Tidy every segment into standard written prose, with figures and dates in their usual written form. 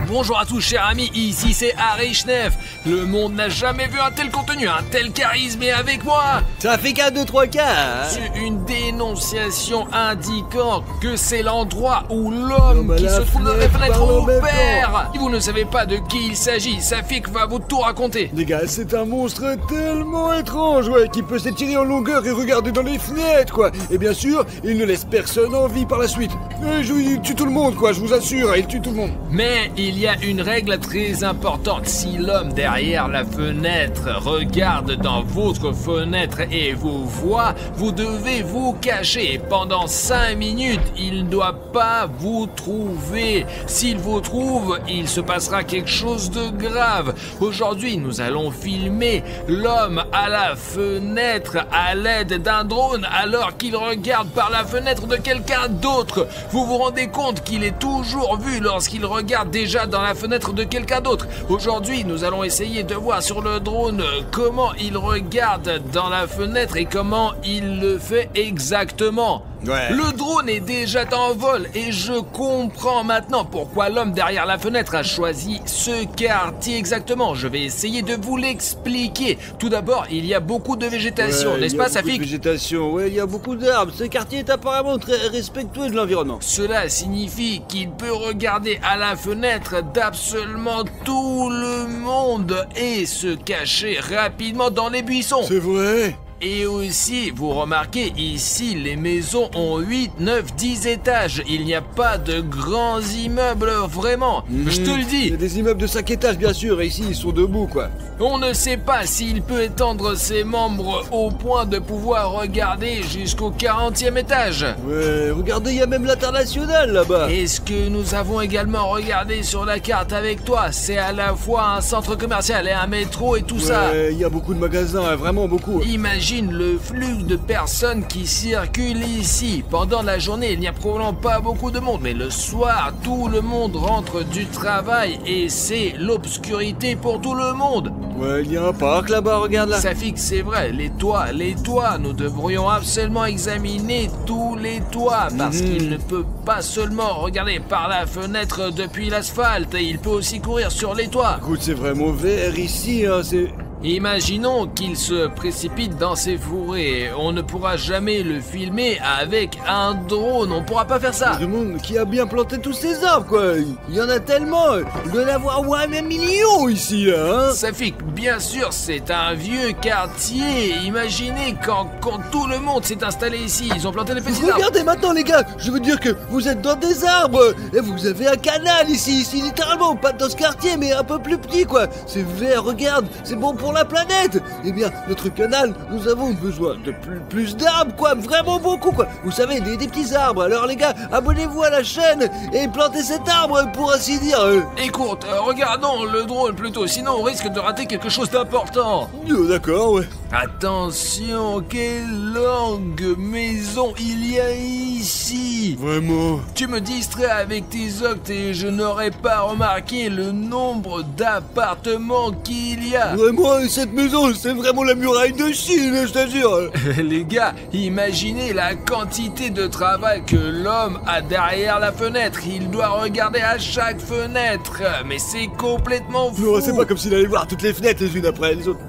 Bonjour à tous chers amis, ici c'est Harry Schnef. Le monde n'a jamais vu un tel contenu, un tel charisme et avec moi ça fait 4, 2, 3 cas c'est une dénonciation indiquant que c'est l'endroit où l'homme qui se trouve dans la fenêtre opère. Si vous ne savez pas de qui il s'agit, Safik va vous tout raconter. Les gars, c'est un monstre tellement étrange, ouais, qui peut s'étirer en longueur et regarder dans les fenêtres, quoi. Et bien sûr, il ne laisse personne en vie par la suite. Il tue tout le monde, quoi, je vous assure, il tue tout le monde. Mais il y a une règle très importante. Si l'homme derrière la fenêtre regarde dans votre fenêtre et vous voit, vous devez vous cacher. Pendant 5 minutes, il ne doit pas vous trouver. S'il vous trouve, il se passera quelque chose de grave. Aujourd'hui, nous allons filmer l'homme à la fenêtre à l'aide d'un drone alors qu'il regarde par la fenêtre de quelqu'un d'autre. Vous vous rendez compte qu'il est toujours vu lorsqu'il regarde déjà dans la fenêtre de quelqu'un d'autre. Aujourd'hui, nous allons essayer de voir sur le drone comment il regarde dans la fenêtre et comment il le fait exactement. Ouais. Le drone est déjà en vol et je comprends maintenant pourquoi l'homme derrière la fenêtre a choisi ce quartier exactement. Je vais essayer de vous l'expliquer. Tout d'abord, il y a beaucoup de végétation, n'est-ce pas, Safik? Végétation, ouais, il y a beaucoup d'arbres. Ce quartier est apparemment très respectueux de l'environnement. Cela signifie qu'il peut regarder à la fenêtre d'absolument tout le monde et se cacher rapidement dans les buissons. C'est vrai? Et aussi, vous remarquez, ici, les maisons ont 8, 9, 10 étages. Il n'y a pas de grands immeubles, vraiment. Je te le dis. Il y a des immeubles de 5 étages, bien sûr, et ici, ils sont debout, quoi. On ne sait pas s'il peut étendre ses membres au point de pouvoir regarder jusqu'au 40e étage. Ouais, regardez, il y a même l'international, là-bas. Est-ce que nous avons également regardé sur la carte avec toi? C'est à la fois un centre commercial et un métro et tout ça. Ouais, il y a beaucoup de magasins, hein, vraiment beaucoup. Imagine le flux de personnes qui circulent ici. Pendant la journée, il n'y a probablement pas beaucoup de monde, mais le soir, tout le monde rentre du travail et c'est l'obscurité pour tout le monde. Ouais, il y a un parc là-bas, regarde là. Safik, c'est vrai, les toits, nous devrions absolument examiner tous les toits parce qu'il ne peut pas seulement regarder par la fenêtre depuis l'asphalte, il peut aussi courir sur les toits. Écoute, c'est vraiment vert ici, hein, c'est... Imaginons qu'il se précipite dans ces fourrés. On ne pourra jamais le filmer avec un drone. On pourra pas faire ça. Le monde qui a bien planté tous ces arbres, quoi. Il y en a tellement. Il doit y en avoir au moins 1 million ici, là, hein. Safik, bien sûr, c'est un vieux quartier. Imaginez quand tout le monde s'est installé ici. Ils ont planté des petits arbres. Regardez maintenant, les gars. Je veux dire que vous êtes dans des arbres. Et vous avez un canal ici, littéralement. Pas dans ce quartier, mais un peu plus petit, quoi. C'est vert, regarde. C'est bon pour la planète. Eh bien, notre canal, nous avons besoin de plus d'arbres, quoi, vraiment beaucoup, quoi. Vous savez, des petits arbres. Alors les gars, abonnez-vous à la chaîne et plantez cet arbre, pour ainsi dire. Écoute, regardons le drone plutôt, sinon on risque de rater quelque chose d'important. D'accord, ouais. Attention, quelle longue maison il y a ici. Vraiment. Tu me distrais avec tes octes et je n'aurais pas remarqué le nombre d'appartements qu'il y a. Vraiment, cette maison, c'est vraiment la muraille de Chine, je t'assure. Les gars, imaginez la quantité de travail que l'homme a derrière la fenêtre. Il doit regarder à chaque fenêtre. Mais c'est complètement fou. Non, c'est pas comme s'il allait voir toutes les fenêtres les unes après les autres.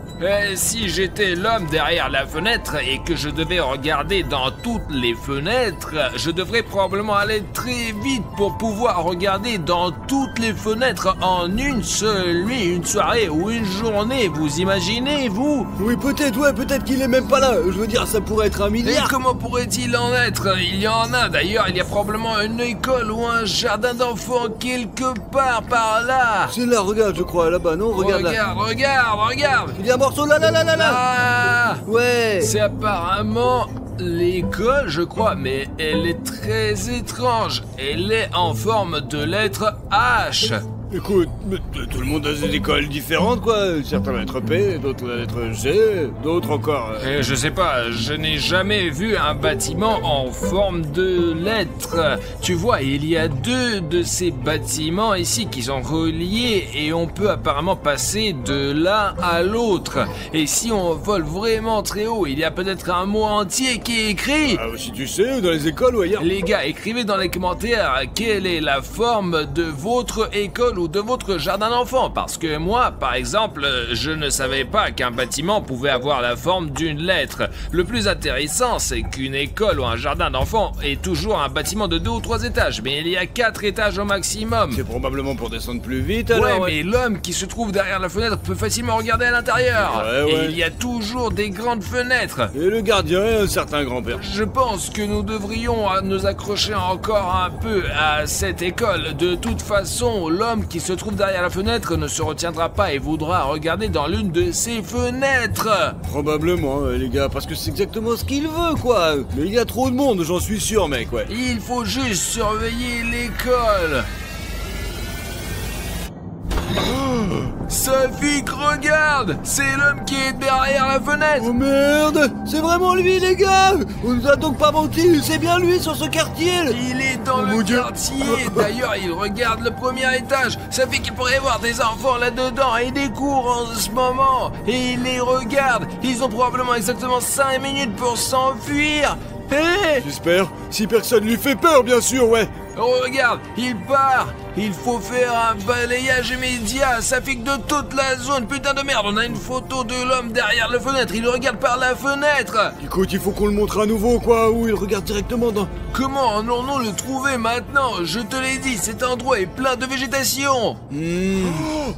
Si j'étais l'homme derrière la fenêtre et que je devais regarder dans toutes les fenêtres, je devrais probablement aller très vite pour pouvoir regarder dans toutes les fenêtres en une seule nuit, une soirée ou une journée. Vous imaginez, vous? Oui, peut-être, ouais, peut-être qu'il est même pas là. Je veux dire, ça pourrait être 1 milliard. Et comment pourrait-il en être? Il y en a d'ailleurs, il y a probablement une école ou un jardin d'enfants quelque part par là. C'est là, regarde, je crois, là-bas, non? Regarde là. Regarde. Il y a un morceau là. Ah, ouais. c'est apparemment l'école, je crois, mais elle est très étrange. Elle est en forme de lettre H. Écoute, tout le monde a des écoles différentes, quoi. Certains la lettre P, d'autres la lettre G, d'autres encore... Je sais pas, je n'ai jamais vu un bâtiment en forme de lettre. Tu vois, il y a 2 de ces bâtiments ici qui sont reliés et on peut apparemment passer de l'un à l'autre. Et si on vole vraiment très haut, il y a peut-être un mot entier qui est écrit. Ah, si tu sais, dans les écoles ou ailleurs. Les gars, écrivez dans les commentaires quelle est la forme de votre école ou de votre jardin d'enfant, parce que moi, par exemple, je ne savais pas qu'un bâtiment pouvait avoir la forme d'une lettre. Le plus intéressant, c'est qu'une école ou un jardin d'enfant est toujours un bâtiment de 2 ou 3 étages, mais il y a 4 étages au maximum. C'est probablement pour descendre plus vite alors. Ouais, mais l'homme qui se trouve derrière la fenêtre peut facilement regarder à l'intérieur. Ouais. Et il y a toujours des grandes fenêtres. Et le gardien est un certain grand-père. Je pense que nous devrions nous accrocher encore un peu à cette école. De toute façon, l'homme qui se trouve derrière la fenêtre ne se retiendra pas et voudra regarder dans l'une de ces fenêtres. Probablement, les gars, parce que c'est exactement ce qu'il veut, quoi. Mais il y a trop de monde, j'en suis sûr, mec, ouais. Il faut juste surveiller l'école. Safik, regarde! C'est l'homme qui est derrière la fenêtre! Oh merde! C'est vraiment lui, les gars! On nous a donc pas menti, c'est bien lui sur ce quartier! Il est dans le quartier! D'ailleurs, il regarde le premier étage! Safik, il pourrait y avoir des enfants là-dedans et des cours en ce moment! Et il les regarde! Ils ont probablement exactement 5 minutes pour s'enfuir! Hé! J'espère, si personne lui fait peur, bien sûr, ouais! Oh, regarde, il part! Il faut faire un balayage immédiat, Safik, de toute la zone. Putain de merde, on a une photo de l'homme derrière la fenêtre. Il regarde par la fenêtre. Écoute, il faut qu'on le montre à nouveau, quoi, où il regarde directement dans... Comment allons-nous le trouver maintenant? Je te l'ai dit, cet endroit est plein de végétation.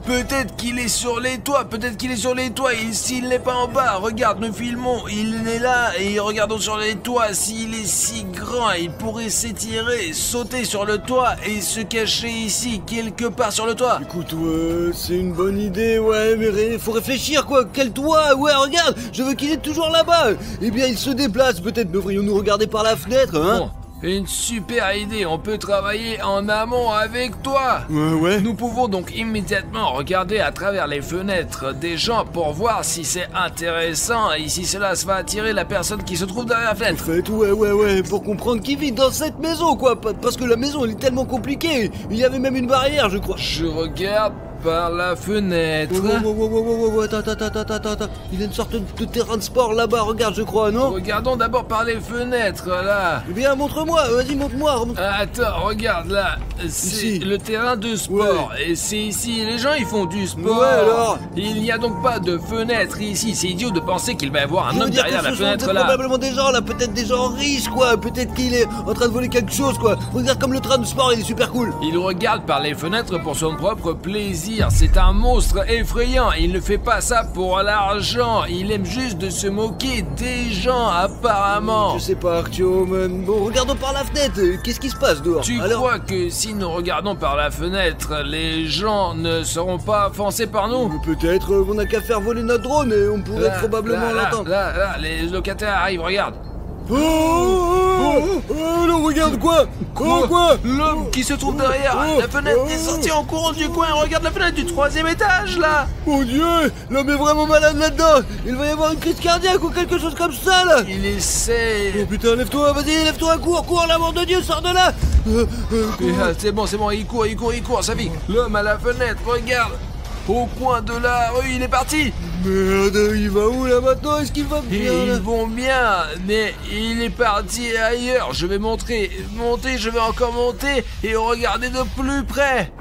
Peut-être qu'il est sur les toits, et s'il n'est pas en bas, regarde, nous filmons, il est là, et regardons sur les toits. S'il est si grand, il pourrait s'étirer, sauter sur le toit et se cacher ici, quelque part sur le toit. Écoute, c'est une bonne idée, ouais, mais faut réfléchir, quoi. Quel toit? Ouais, regarde, je veux qu'il est toujours là-bas. Eh bien, il se déplace, peut-être devrions-nous regarder par la fenêtre, hein? Bon. Une super idée, on peut travailler en amont avec toi. Ouais. Nous pouvons donc immédiatement regarder à travers les fenêtres des gens pour voir si c'est intéressant et si cela va attirer la personne qui se trouve derrière la En fenêtre. fait, ouais, pour comprendre qui vit dans cette maison, quoi. Parce que la maison, elle est tellement compliquée. Il y avait même une barrière, je crois. Je regarde par la fenêtre. Attends. Il y a une sorte de terrain de sport là-bas, regarde, je crois, non? Regardons d'abord par les fenêtres, là. Eh bien, montre-moi, vas-y, montre-moi. Attends, regarde là, c'est Ici. le terrain de sport, et c'est ici, les gens ils font du sport. Ouais, alors. Il n'y a donc pas de fenêtre ici, c'est idiot de penser qu'il va y avoir un Je veux homme dire derrière que la ce sont fenêtre là. probablement des gens là, peut-être des gens riches, quoi. Peut-être qu'il est en train de voler quelque chose, quoi. Regarde comme le train de sport, il est super cool. Il regarde par les fenêtres pour son propre plaisir, c'est un monstre effrayant, il ne fait pas ça pour l'argent, il aime juste de se moquer des gens apparemment. Je sais pas, Artyom. Bon, regardons par la fenêtre. Qu'est-ce qui se passe dehors? Tu crois que si nous regardons par la fenêtre, les gens ne seront pas offensés par nous? Peut-être on n'a qu'à faire voler notre drone et on pourrait probablement l'entendre. Là, les locataires arrivent, regarde. Non, regarde quoi? Quoi? L'homme qui se trouve derrière la fenêtre est sorti en courant du coin et regarde la fenêtre du 3e étage là. Mon Dieu, l'homme est vraiment malade là-dedans. Il va y avoir une crise cardiaque ou quelque chose comme ça là. Il essaie. Oh putain, lève-toi, vas-y, lève-toi, cours, l'amour de Dieu, sors de là. C'est bon, il court, ça vit. L'homme à la fenêtre, regarde. Au coin de la rue, il est parti. Merde, il va où là maintenant? Est-ce qu'il va bien là? Ils vont bien, mais il est parti ailleurs. Je vais monter, je vais encore monter et regarder de plus près.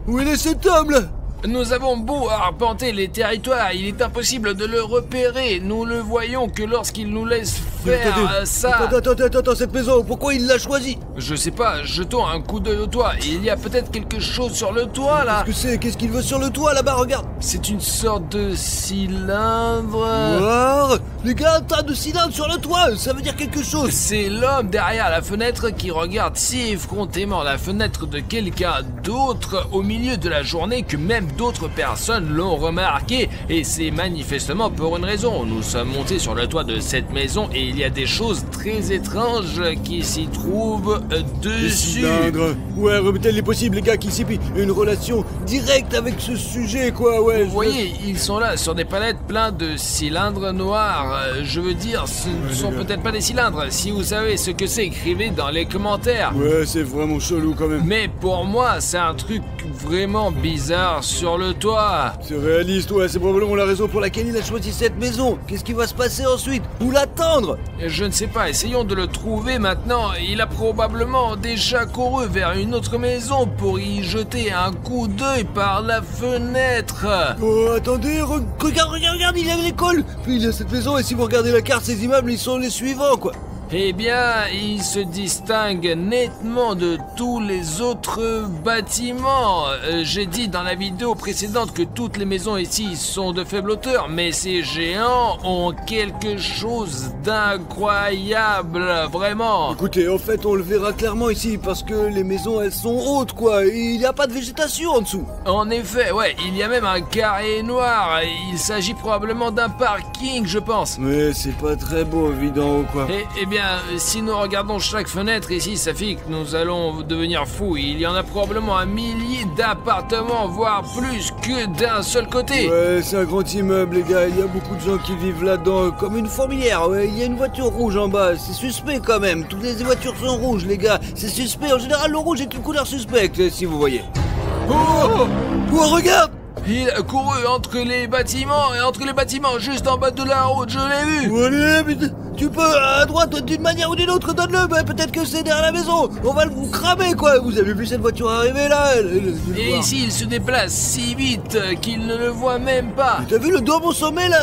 Où il est cet homme là? Nous avons beau arpenter les territoires, il est impossible de le repérer. Nous le voyons que lorsqu'il nous laisse faire ça. Attends, cette maison, pourquoi il l'a choisie? Je sais pas, jetons un coup d'œil au toit. Il y a peut-être quelque chose sur le toit là. Qu'est-ce qu'il veut sur le toit là-bas? Regarde. C'est une sorte de cylindre. Voir. Les gars, un tas de cylindres sur le toit, ça veut dire quelque chose. C'est l'homme derrière la fenêtre qui regarde si effrontément la fenêtre de quelqu'un d'autre au milieu de la journée que même d'autres personnes l'ont remarqué. Et c'est manifestement pour une raison. Nous sommes montés sur le toit de cette maison et il y a des choses très étranges qui s'y trouvent dessus. Des cylindres. Ouais, il est possible, les gars, qu'il s'y plie une relation directe avec ce sujet, quoi, ouais. Vous voyez, ils sont là sur des palettes pleins de cylindres noirs. Je veux dire, ce ne sont peut-être pas des cylindres. Si vous savez ce que c'est, écrivez dans les commentaires. Ouais, c'est vraiment chelou quand même. Mais pour moi, c'est un truc vraiment bizarre sur le toit. C'est réaliste, ouais, c'est probablement la raison pour laquelle il a choisi cette maison. Qu'est-ce qui va se passer ensuite? Où l'attendre? Je ne sais pas, essayons de le trouver maintenant. Il a probablement déjà couru vers une autre maison pour y jeter un coup d'œil par la fenêtre. Oh, attendez, regarde, il y a l'école. Puis il y a cette maison, et si vous regardez la carte, ces immeubles, ils sont les suivants, quoi. Eh bien, il se distingue nettement de tous les autres bâtiments. J'ai dit dans la vidéo précédente que toutes les maisons ici sont de faible hauteur, mais ces géants ont quelque chose d'incroyable, vraiment. Écoutez, en fait, on le verra clairement ici, parce que les maisons, elles sont hautes, quoi, et il n'y a pas de végétation en dessous. En effet, ouais, il y a même un carré noir. Il s'agit probablement d'un parking, je pense. Mais c'est pas très beau, évident, quoi. Eh bien, si nous regardons chaque fenêtre ici, ça fait que nous allons devenir fous. Il y en a probablement un millier d'appartements, voire plus que d'un seul côté. Ouais, c'est un grand immeuble, les gars. Il y a beaucoup de gens qui vivent là-dedans, comme une fourmilière. Ouais, il y a une voiture rouge en bas. C'est suspect quand même. Toutes les voitures sont rouges, les gars. C'est suspect. En général, le rouge est une couleur suspecte, si vous voyez. Oh, regarde! Il a couru entre les bâtiments, juste en bas de la route, je l'ai vu. Allez, mais tu peux, à droite, d'une manière ou d'une autre, donne-le, bah, peut-être que c'est derrière la maison. On va vous cramer, quoi. Vous avez vu cette voiture arriver, là? Et ici, il se déplace si vite qu'il ne le voit même pas. T'as vu le dôme au sommet, là?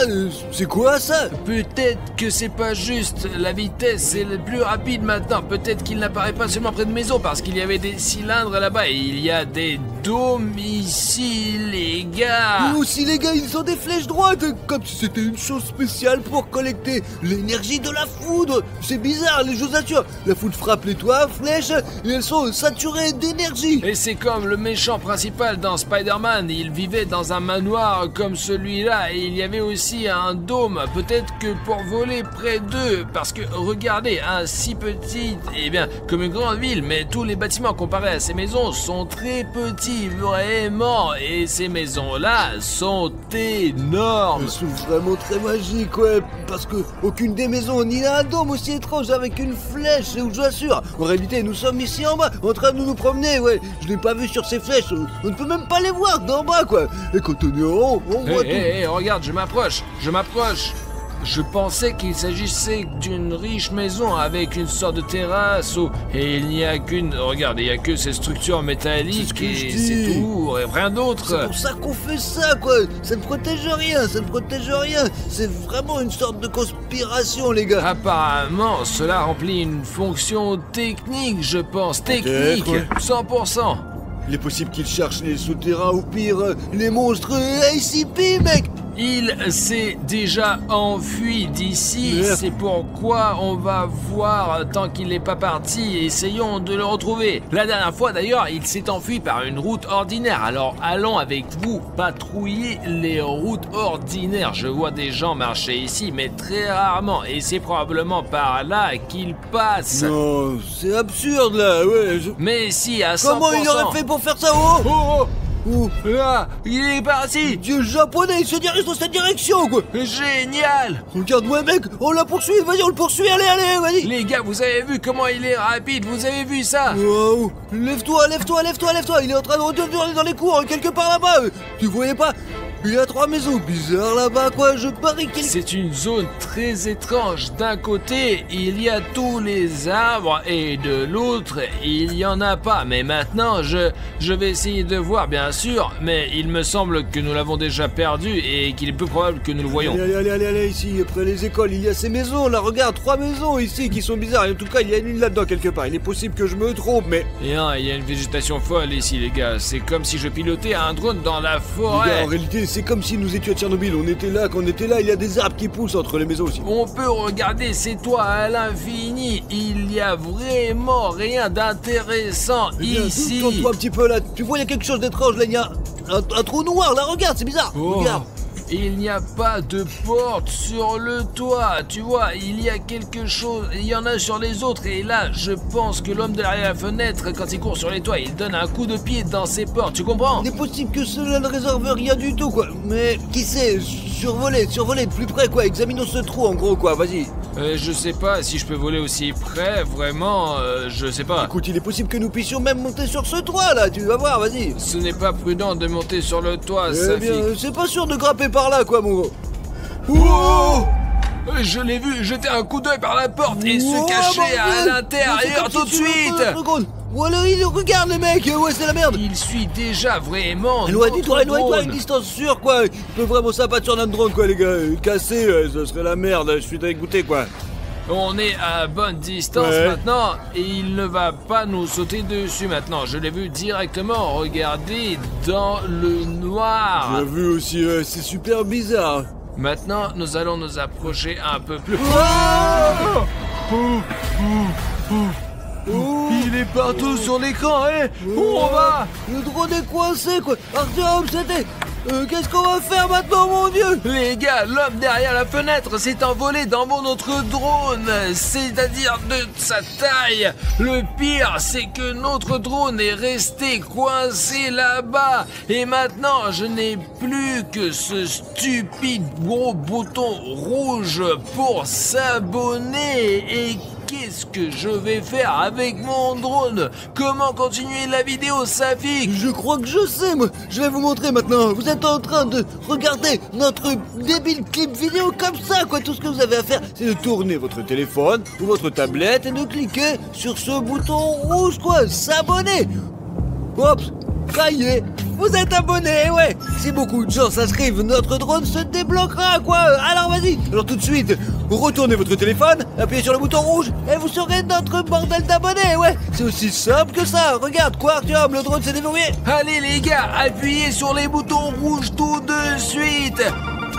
C'est quoi, ça? Peut-être que c'est pas juste. La vitesse est le plus rapide maintenant. Peut-être qu'il n'apparaît pas seulement près de maison, parce qu'il y avait des cylindres là-bas. Et il y a des dômes ici, les gars. Nous aussi, les gars, ils ont des flèches droites, comme si c'était une chose spéciale pour collecter l'énergie de la foudre. C'est bizarre, les choses assurent. La foudre frappe les toits, flèches, et elles sont saturées d'énergie. Et c'est comme le méchant principal dans Spider-Man. Il vivait dans un manoir comme celui-là, et il y avait aussi un dôme. Peut-être que pour voler près d'eux, parce que regardez, un si petit, eh bien, comme une grande ville, mais tous les bâtiments comparés à ces maisons sont très petits, vraiment. Et ces maisons-là sont énormes. Elles sont vraiment très magiques, ouais, parce que aucune des maisons ni un dôme aussi étrange avec une flèche, je vous assure. En réalité, nous sommes ici en bas, en train de nous promener, ouais. Je l'ai pas vu sur ces flèches, on ne peut même pas les voir d'en bas, quoi. Et quand on est en haut, on voit tout. Regarde, je m'approche. Je pensais qu'il s'agissait d'une riche maison avec une sorte de terrasse et il n'y a qu'une... Regarde, il n'y a que ces structures métalliques et c'est tout, et rien d'autre. C'est pour ça qu'on fait ça, quoi. Ça ne protège rien. C'est vraiment une sorte de conspiration, les gars. Apparemment, cela remplit une fonction technique, je pense. Technique, ouais. 100%. Il est possible qu'ils cherchent les souterrains ou pire, les monstres ACP, mec. Il s'est déjà enfui d'ici, c'est pourquoi on va voir tant qu'il n'est pas parti, essayons de le retrouver. La dernière fois d'ailleurs, il s'est enfui par une route ordinaire, alors allons avec vous patrouiller les routes ordinaires. Je vois des gens marcher ici, mais très rarement, et c'est probablement par là qu'ils passent. Non, c'est absurde là, ouais. Mais si, à 100%. Comment il aurait fait pour faire ça? Oh, là, il est parti. Dieu japonais, il se dirige dans cette direction, quoi. Génial. Regarde-moi, mec, on la poursuit, vas-y, on le poursuit, allez, vas-y. Les gars, vous avez vu comment il est rapide, vous avez vu ça? Wow. Lève-toi, il est en train de retourner dans les cours, quelque part là-bas. Tu voyais pas? Il y a 3 maisons bizarres là-bas, quoi, je parie qu'il... C'est une zone très étrange. D'un côté, il y a tous les arbres et de l'autre, il y en a pas. Mais maintenant, je vais essayer de voir, bien sûr, mais il me semble que nous l'avons déjà perdu et qu'il est peu probable que nous le voyons. Allez, ici, après les écoles, il y a ces maisons, là, regarde, 3 maisons ici qui sont bizarres. Et en tout cas, il y a une là-dedans quelque part. Il est possible que je me trompe, mais... Et non, il y a une végétation folle ici, les gars. C'est comme si je pilotais un drone dans la forêt. Les gars, en réalité, c'est comme si nous étions à Tchernobyl. On était là, quand on était là, il y a des arbres qui poussent entre les maisons aussi. On peut regarder ces toits à l'infini. Il n'y a vraiment rien d'intéressant ici. Tourne-toi un petit peu là. Tu vois, il y a quelque chose d'étrange là. Il y a un trou noir là. Regarde, c'est bizarre. Regarde. Il n'y a pas de porte sur le toit, tu vois, il y a quelque chose, il y en a sur les autres, et là, je pense que l'homme derrière la fenêtre, quand il court sur les toits, il donne un coup de pied dans ses portes, tu comprends? Il est possible que cela ne réserve rien du tout, quoi, mais qui sait, survoler de plus près, quoi, examinons ce trou, en gros, quoi, vas-y. Je sais pas si je peux voler aussi près, vraiment, je sais pas. Écoute, il est possible que nous puissions même monter sur ce toit là, tu vas voir, vas-y. Ce n'est pas prudent de monter sur le toit, Eh Safik. bien, c'est pas sûr de grimper par là, quoi, mon gros. Wow! Je l'ai vu jeter un coup d'œil par la porte et se cacher à l'intérieur tout de suite. Ou alors il regarde le mec, ouais c'est la merde. Il suit déjà vraiment. Éloigne-toi à une distance sûre quoi. Il peut vraiment s'abattre sur notre drone quoi les gars. Casser, ce serait la merde, je suis dégoûté quoi. On est à bonne distance maintenant et il ne va pas nous sauter dessus maintenant. Je l'ai vu directement regarder dans le noir. J'ai vu aussi, c'est super bizarre. Maintenant, nous allons nous approcher un peu plus. Il est partout sur l'écran, hein. Où on va? Le drone est coincé quoi. Artyom, c'était... qu'est-ce qu'on va faire maintenant, mon Dieu? Les gars, l'homme derrière la fenêtre s'est envolé dans mon autre drone, c'est-à-dire de sa taille. Le pire, c'est que notre drone est resté coincé là-bas. Et maintenant, je n'ai plus que ce stupide gros bouton rouge pour s'abonner. Et qu'est-ce que je vais faire avec mon drone? Comment continuer la vidéo, Safik? Je crois que je sais, moi. Je vais vous montrer maintenant. Vous êtes en train de regarder notre débile clip vidéo comme ça, quoi. Tout ce que vous avez à faire, c'est de tourner votre téléphone ou votre tablette et de cliquer sur ce bouton rouge, quoi. S'abonner. Hop, ça y est. Vous êtes abonné, ouais. Si beaucoup de gens s'inscrivent, notre drone se débloquera, quoi. Alors vas-y. Alors tout de suite, retournez votre téléphone, appuyez sur le bouton rouge et vous serez notre bordel d'abonnés, ouais. C'est aussi simple que ça. Regarde, quoi, Artyom, le drone s'est déverrouillé. Allez les gars, appuyez sur les boutons rouges tout de suite.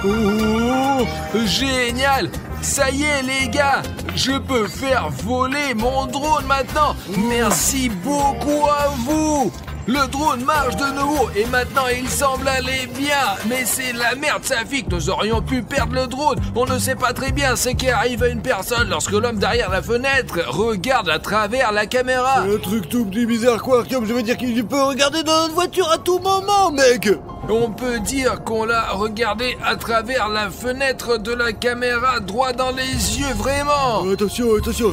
Oh, génial. Ça y est les gars, je peux faire voler mon drone maintenant. Merci beaucoup à vous. Le drone marche de nouveau et maintenant il semble aller bien. Mais c'est la merde, Safik, nous aurions pu perdre le drone. On ne sait pas très bien ce qui arrive à une personne lorsque l'homme derrière la fenêtre regarde à travers la caméra. Un truc tout petit bizarre quoi, Artyom, je veux dire qu'il peut regarder dans notre voiture à tout moment, mec. On peut dire qu'on l'a regardé à travers la fenêtre de la caméra, droit dans les yeux, vraiment. Attention,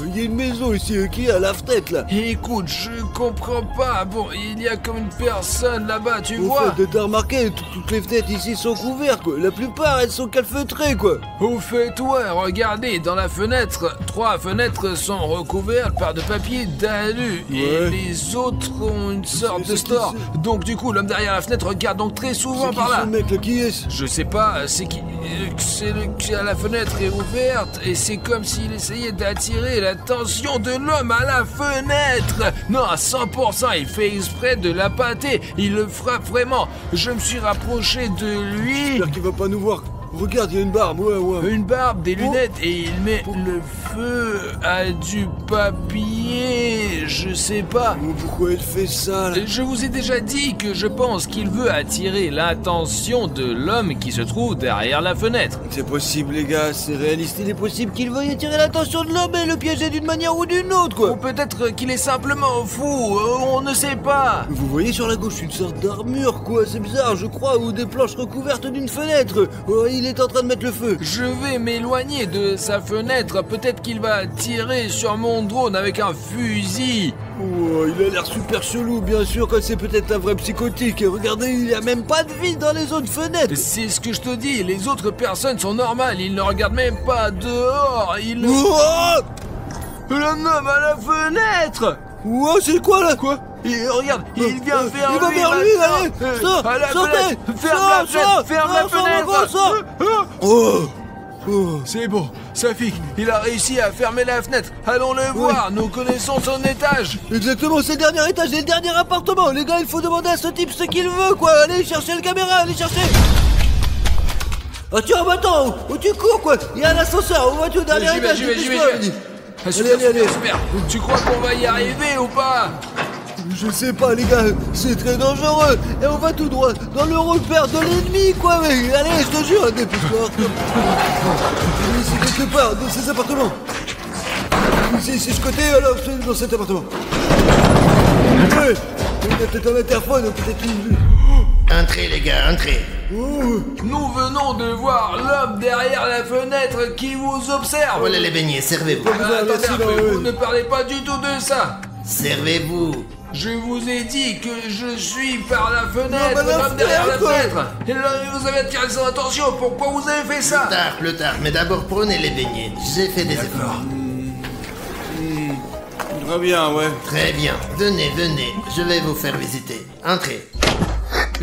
il y a une maison ici qui est à la fenêtre là. Écoute, je comprends pas. Bon, il y a comme une personne là-bas, tu vois. Au fait, t'as remarqué, toutes les fenêtres ici sont couvertes quoi. La plupart elles sont calfeutrées quoi. Au fait, ouais, regardez, dans la fenêtre, 3 fenêtres sont recouvertes par de papier d'alu. Et les autres ont une sorte de store. Donc du coup, l'homme derrière la fenêtre regarde donc très souvent par là. Ce mec là, qui est-ce? Je sais pas, c'est qui. La fenêtre est ouverte et c'est comme s'il essayait d'attirer l'attention de l'homme à la fenêtre. Non, à 100%, il fait exprès de la pâter. Il le frappe vraiment. Je me suis rapproché de lui. J'espère qu'il va pas nous voir. Regarde, il y a une barbe, ouais. Une barbe, des lunettes et il met le feu à du papier, je sais pas. Pourquoi il fait ça là? Je vous ai déjà dit que je pense qu'il veut attirer l'attention de l'homme qui se trouve derrière la fenêtre. C'est possible les gars, c'est réaliste, il est possible qu'il veuille attirer l'attention de l'homme et le piéger d'une manière ou d'une autre quoi. Ou peut-être qu'il est simplement fou, on ne sait pas. Vous voyez sur la gauche une sorte d'armure quoi, c'est bizarre je crois, ou des planches recouvertes d'une fenêtre. Il est en train de mettre le feu. Je vais m'éloigner de sa fenêtre. Peut-être qu'il va tirer sur mon drone avec un fusil. Oh, il a l'air super chelou, bien sûr, que c'est peut-être un vrai psychotique. Regardez, il n'y a même pas de vie dans les autres fenêtres. C'est ce que je te dis. Les autres personnes sont normales. Ils ne regardent même pas dehors. Ils... Oh L'homme à la fenêtre. Oh, c'est quoi là? Quoi? Et regarde, il vient vers lui. Il va vers lui, allez. Sortez. Ferme la fenêtre. Oh. C'est bon, Safik, il a réussi à fermer la fenêtre. Allons le voir, nous connaissons son étage. Exactement, c'est le dernier étage et le dernier appartement. Les gars, il faut demander à ce type ce qu'il veut, quoi. Allez chercher le caméra, allez chercher. Ah tiens, attends, où tu cours, quoi? Il y a un ascenseur, où vas-tu au dernier étage? J'y vais. Super. Tu crois qu'on va y arriver ou pas? Je sais pas les gars, c'est très dangereux. Et on va tout droit dans le repère de l'ennemi quoi mais allez je te jure, dépêche-toi. Ici quelque part, dans ces appartements. Ici, ce côté, alors c'est dans cet appartement. Ouais, il y a peut-être un interphone, peut-être une... Entrez les gars, entrez. Nous venons de voir l'homme derrière la fenêtre qui vous observe. Voilà les beignets, servez-vous. Attendez un peu, vous ne parlez pas du tout de ça. Servez-vous. Je vous ai dit que je suis par la fenêtre, Non, mais la l'homme derrière la fenêtre, fenêtre. Et là, vous avez attiré son attention, pourquoi vous avez fait ça? Plus tard, mais d'abord prenez les beignets. J'ai fait des efforts. Très bien, ouais. Très bien, venez, je vais vous faire visiter. Entrez.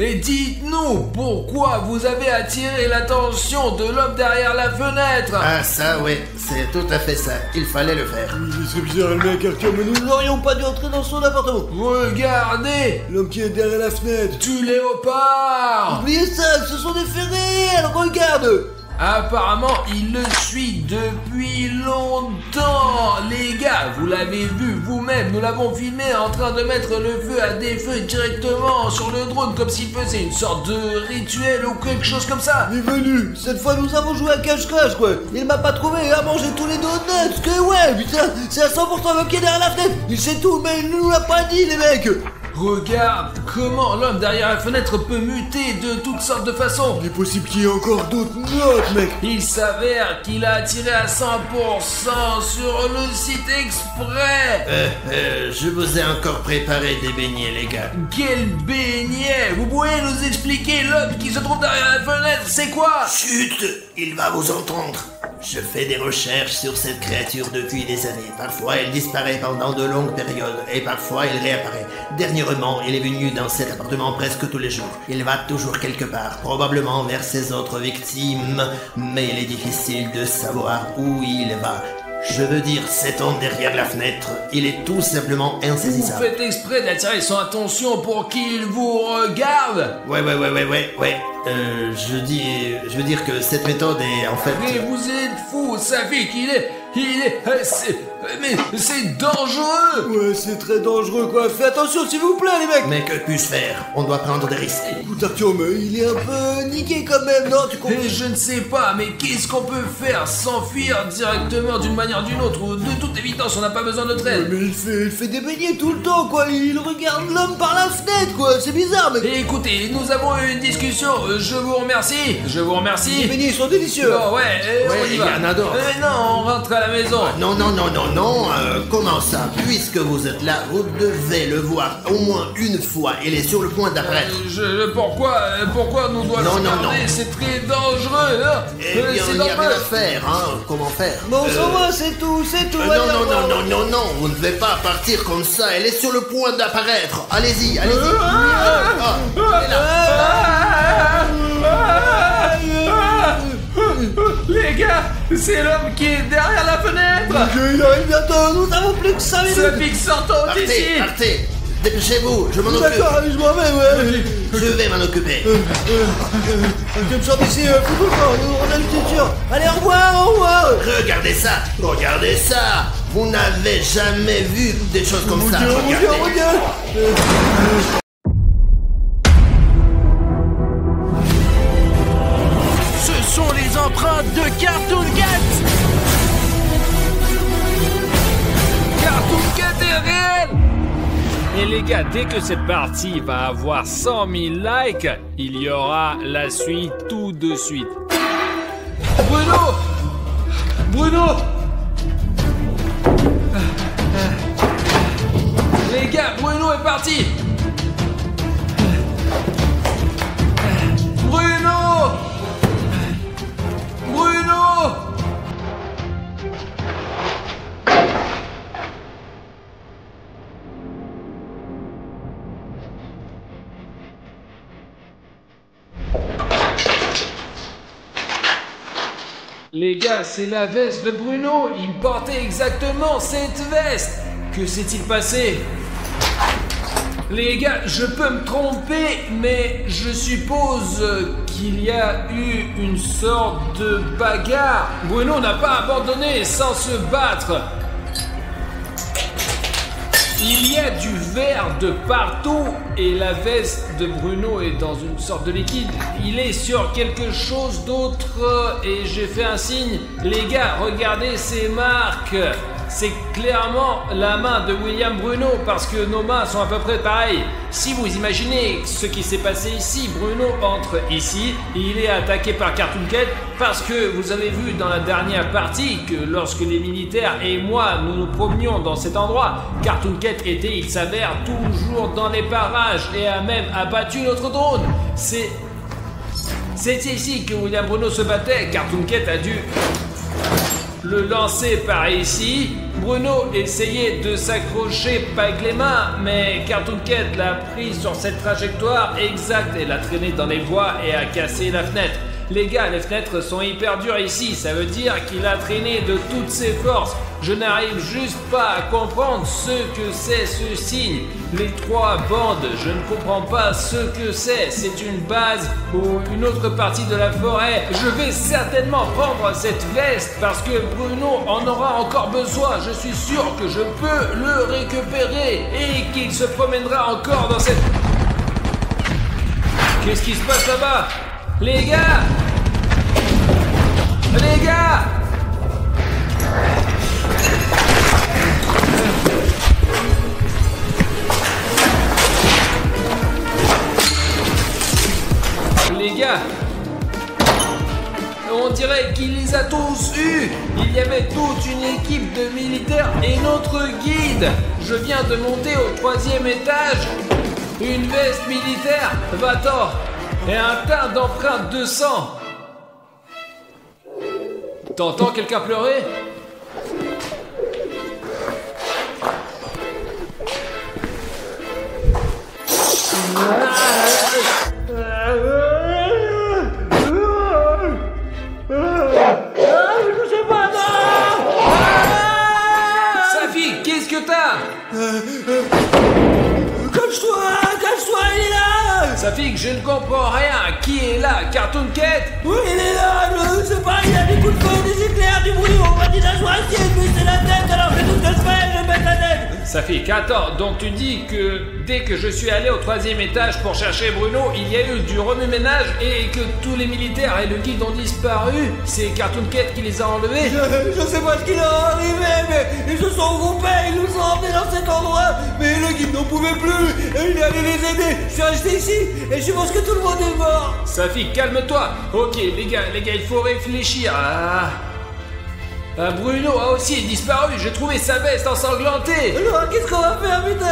Et dites-nous, pourquoi vous avez attiré l'attention de l'homme derrière la fenêtre? Ah ça, ouais, c'est tout à fait ça. Il fallait le faire. C'est bizarre le mec, Arthur, mais nous n'aurions pas dû entrer dans son appartement. Regardez, L'homme qui est derrière la fenêtre. du léopard. Oubliez ça, ce sont des faits réels, regarde. Apparemment, il le suit depuis longtemps. Les gars, vous l'avez vu vous-même, nous l'avons filmé en train de mettre le feu à des feux directement sur le drone comme s'il faisait une sorte de rituel ou quelque chose comme ça. Il est venu. Cette fois, nous avons joué à cache-cache, quoi. Il m'a pas trouvé et a mangé tous les donuts. Que ouais, putain, c'est à 100% l'homme qui est derrière la fenêtre. Il sait tout, mais il nous l'a pas dit, les mecs. Regarde comment l'homme derrière la fenêtre peut muter de toutes sortes de façons. Il est possible qu'il y ait encore d'autres notes, mec. Il s'avère qu'il a attiré à 100% sur le site exprès. Je vous ai encore préparé des beignets, les gars. Quel beignet! Vous pouvez nous expliquer l'homme qui se trouve derrière la fenêtre, c'est quoi? Chut, il va vous entendre. Je fais des recherches sur cette créature depuis des années. Parfois, elle disparaît pendant de longues périodes et parfois, elle réapparaît. Dernièrement, il est venu dans cet appartement presque tous les jours. Il va toujours quelque part, probablement vers ses autres victimes, mais il est difficile de savoir où il va. Je veux dire, cet homme derrière la fenêtre, il est tout simplement Vous insaisissable. faites exprès d'attirer son attention pour qu'il vous regarde? Ouais. Je veux dire que cette méthode est en fait... Mais vous êtes fou, ça fait qu'il est... mais c'est dangereux! Ouais, c'est très dangereux, quoi. Fais attention, s'il vous plaît, les mecs. Mais que puis-je faire? On doit prendre des risques. Écoute, Arthur, mais il est un peu niqué quand même, non? Tu comprends? Et je ne sais pas, mais qu'est-ce qu'on peut faire? S'enfuir directement d'une manière ou d'une autre? Ou de toute évidence, on n'a pas besoin de notre aide. Mais il fait des beignets tout le temps, quoi. Il regarde l'homme par la fenêtre, quoi. C'est bizarre, mec. Et écoutez, nous avons eu une discussion, je vous remercie. Les beignets, ils sont délicieux. Bon, ouais, on y il y va. en a d'autres. Non, on rentre à la maison. Non, comment ça? Puisque vous êtes là, vous devez le voir au moins une fois. Il est sur le point d'apparaître. Pourquoi nous doit Non, le non, regarder? non. C'est très dangereux, hein. Eh bien, C'est il n'y a rien dangereux. à faire, hein. Comment faire? Bon, ça va, c'est tout. Non, vous ne devez pas partir comme ça. Elle est sur le point d'apparaître. Allez-y. Elle est là. Les gars, c'est l'homme qui est derrière la fenêtre. Il arrive bientôt, nous avons plus que 5 Ce minutes. pic sortant d'ici. Partez. Dépêchez-vous, je m'en occupe. D'accord, je m'en vais, ouais. Je vais m'en occuper. Tu me sors d'ici, fou, on a une culture. Allez, au revoir. Regardez ça. Vous n'avez jamais vu des choses comme ça. Mon Dieu. Ce sont les empreintes de Cartoon Cat. Cartoon Cat est réel. Et les gars, dès que cette partie va avoir 100 000 likes, il y aura la suite tout de suite. Bruno. Les gars, Bruno est parti. Bruno. Les gars, c'est la veste de Bruno. Il portait exactement cette veste. Que s'est-il passé? Les gars, je peux me tromper, mais je suppose qu'il y a eu une sorte de bagarre. Bruno n'a pas abandonné sans se battre. Il y a du verre de partout et la veste de Bruno est dans une sorte de liquide. Il est sur quelque chose d'autre et j'ai fait un signe. Les gars, regardez ces marques. c'est clairement la main de William Bruno parce que nos mains sont à peu près pareilles. Si vous imaginez ce qui s'est passé ici, Bruno entre ici, il est attaqué par Cartoon Cat parce que vous avez vu dans la dernière partie que lorsque les militaires et moi nous nous promenions dans cet endroit, Cartoon Cat était, il s'avère, toujours dans les parages et a même abattu notre drone. C'est ici que William Bruno se battait. Cartoon Cat a dû le lancer par ici. Bruno essayait de s'accrocher pas avec les mains, mais Cartoon Cat l'a pris sur cette trajectoire exacte et l'a traîné dans les bois et a cassé la fenêtre. Les gars, les fenêtres sont hyper dures ici, ça veut dire qu'il a traîné de toutes ses forces. Je n'arrive juste pas à comprendre ce que c'est ce signe. Les 3 bandes, je ne comprends pas ce que c'est. C'est une base ou une autre partie de la forêt. Je vais certainement prendre cette veste parce que Bruno en aura encore besoin. Je suis sûr que je peux le récupérer et qu'il se promènera encore dans cette... Qu'est-ce qui se passe là-bas? Les gars! Les gars! Les gars! On dirait qu'il les a tous eus! Il y avait toute une équipe de militaires et notre guide! Je viens de monter au 3e étage! Une veste militaire! Va-t'en! Et un tas d'empreintes de sang. T'entends quelqu'un pleurer? Je sais pas, non! Safi, qu'est-ce que t'as? Cache-toi, il est là! Safi, je ne comprends rien. Qui est là? Cartoon Cat? Oui, il est là, je sais pas, il y a des coups de feu, des éclairs, du bruit, on m'a dit d'asseoir ici, mais c'est la tête, alors fais tout ce que je fais, je mets la tête! Safi, attends, donc tu dis que dès que je suis allé au 3e étage pour chercher Bruno, il y a eu du remue-ménage et que tous les militaires et le guide ont disparu? C'est Cartoon Cat qui les a enlevés? Je sais pas ce qui leur est arrivé, mais ils se sont regroupés, ils nous ont emmenés dans cet endroit, mais le guide n'en pouvait plus, et il est allé les aider, je suis resté ici, et je pense que tout le monde est mort! Safi, calme-toi. Ok, les gars, il faut réfléchir. Bruno a aussi disparu. J'ai trouvé sa veste ensanglantée. Alors, qu'est-ce qu'on va faire, putain?